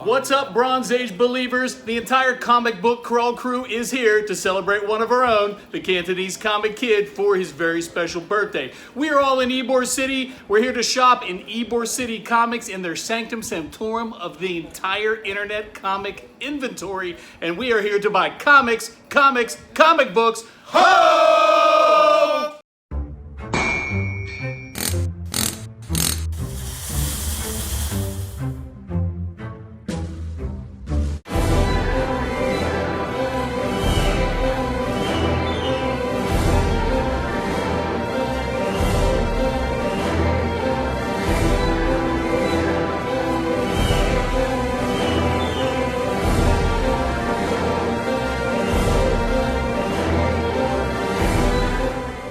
What's up, Bronze Age believers? The entire comic book crawl crew is here to celebrate one of our own, the Cantonese Comic Kid, for his very special birthday. We are all in Ybor City. We're here to shop in Ybor City Comics in their sanctum sanctorum of the entire internet comic inventory, and we are here to buy comics, comic books. Ho!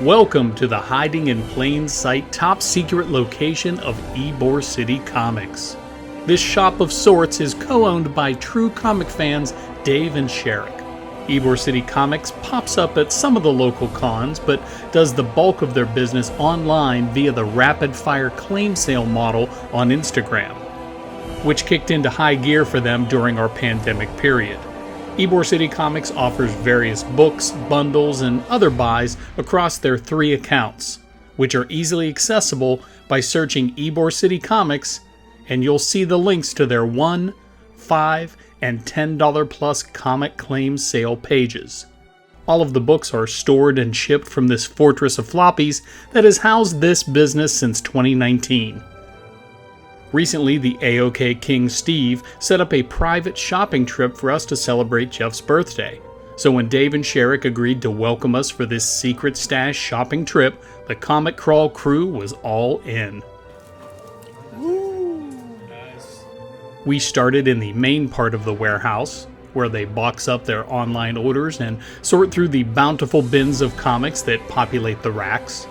Welcome to the hiding in plain sight top secret location of Ybor City Comics. This shop of sorts is co-owned by true comic fans Dave and Sherrick. Ybor City Comics pops up at some of the local cons, but does the bulk of their business online via the rapid-fire claim sale model on Instagram, which kicked into high gear for them during our pandemic period. Ybor City Comics offers various books, bundles, and other buys across their 3 accounts, which are easily accessible by searching Ybor City Comics, and you'll see the links to their $1, $5, and $10 plus comic claim sale pages. All of the books are stored and shipped from this fortress of floppies that has housed this business since 2019. Recently, the AOK King Steve set up a private shopping trip for us to celebrate Jeff's birthday. So when Dave and Sherrick agreed to welcome us for this secret stash shopping trip, the Comic Crawl crew was all in. Nice. We started in the main part of the warehouse, where they box up their online orders and sort through the bountiful bins of comics that populate the racks.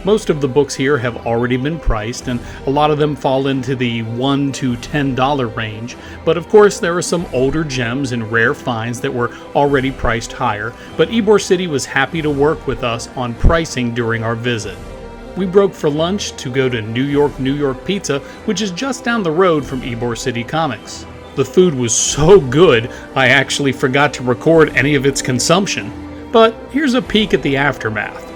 Most of the books here have already been priced, and a lot of them fall into the $1 to $10 range, but of course there are some older gems and rare finds that were already priced higher, but Ybor City was happy to work with us on pricing during our visit. We broke for lunch to go to New York Pizza, which is just down the road from Ybor City Comics. The food was so good, I actually forgot to record any of its consumption. But here's a peek at the aftermath.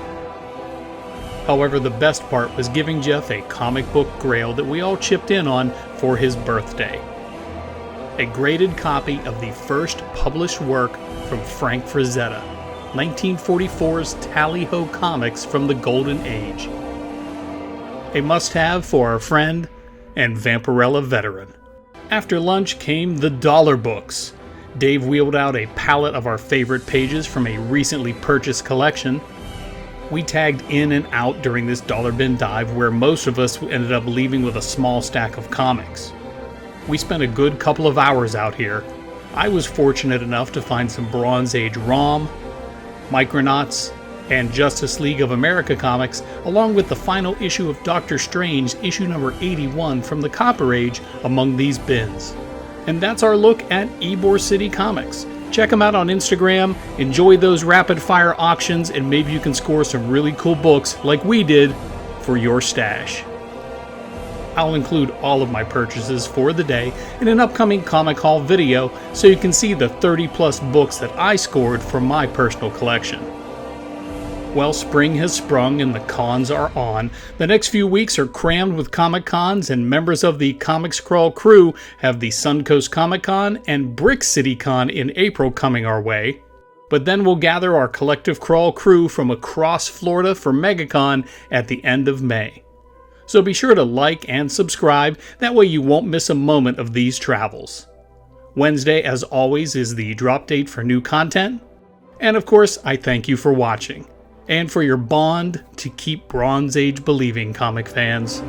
However, the best part was giving Jeff a comic book grail that we all chipped in on for his birthday. A graded copy of the first published work from Frank Frazetta, 1944's Tally-Ho Comics from the Golden Age. A must-have for our friend and Vampirella veteran. After lunch came the dollar books. Dave wheeled out a pallet of our favorite pages from a recently purchased collection. We tagged in and out during this dollar bin dive where most of us ended up leaving with a small stack of comics. We spent a good couple of hours out here. I was fortunate enough to find some Bronze Age ROM, Micronauts, and Justice League of America comics, along with the final issue of Doctor Strange, issue number 81 from the Copper Age, among these bins. And that's our look at Ybor City Comics. Check them out on Instagram, enjoy those rapid-fire auctions, and maybe you can score some really cool books like we did for your stash. I'll include all of my purchases for the day in an upcoming Comic Haul video so you can see the 30-plus books that I scored from my personal collection. Well, spring has sprung and the cons are on. The next few weeks are crammed with Comic Cons, and members of the Comics Crawl crew have the Suncoast Comic Con and Brick City Con in April coming our way. But then we'll gather our collective crawl crew from across Florida for MegaCon at the end of May. So be sure to like and subscribe, that way you won't miss a moment of these travels. Wednesday, as always, is the drop date for new content. And of course, I thank you for watching. And for your bond to keep Bronze Age believing, comic fans.